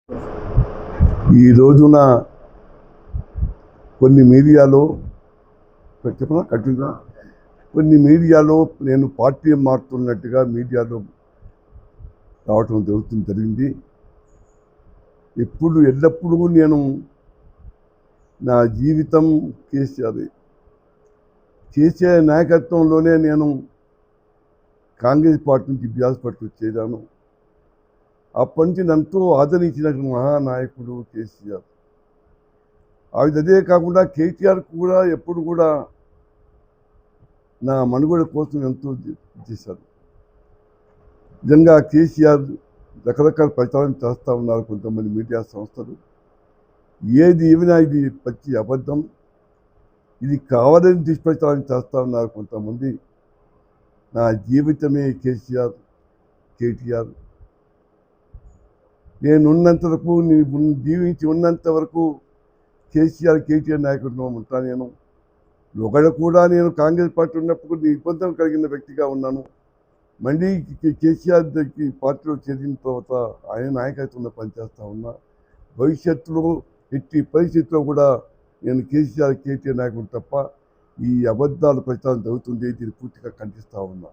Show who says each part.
Speaker 1: ఈ రోజున కొన్ని మీడియాలో చెప్పనా కట్టిగా కొన్ని మీడియాలో నేను పార్టీ మారుతున్నట్టుగా మీడియాలో రావటం జరిగింది. ఎల్లప్పుడూ నేను నా జీవితం కేసీఆర్ నాయకత్వంలోనే నేను కాంగ్రెస్ పార్టీ నుంచి బీఆర్ఎస్ పార్టీకి చేరాను. అప్పటి నుంచి నన్ను ఆదరించిన మహానాయకుడు కేసీఆర్. అదే కాకుండా కేటీఆర్ కూడా ఎప్పుడు కూడా నా మనుగడ కోసం ఎంతో చేశారు. నిజంగా కేసీఆర్ రకరకాల ప్రచారం చేస్తూ ఉన్నారు కొంతమంది మీడియా సంస్థలు. ఏది ఏమైనా ఇది పచ్చి అబద్ధం. ఇది కావాలని దుష్ప్రచారం చేస్తూ ఉన్నారు కొంతమంది. నా జీవితమే కేటీఆర్. నేనున్నంత వరకు, జీవించి ఉన్నంత వరకు కేటీఆర్ నాయకుడిలో ఉంటాను. నేను ఒకడు కూడా నేను కాంగ్రెస్ పార్టీ ఉన్నప్పుడు ఇబ్బందులు కలిగిన వ్యక్తిగా ఉన్నాను. మళ్ళీ కేసీఆర్ పార్టీలో చేరిన తర్వాత ఆయన నాయకత్వంలో పనిచేస్తూ ఉన్నా. భవిష్యత్తులో ఎట్టి పరిస్థితుల్లో కూడా నేను కేటీఆర్ నాయకుడు తప్ప ఈ అబద్ధాల ప్రచారం జరుగుతుంది. దీన్ని పూర్తిగా ఖండిస్తూ ఉన్నా.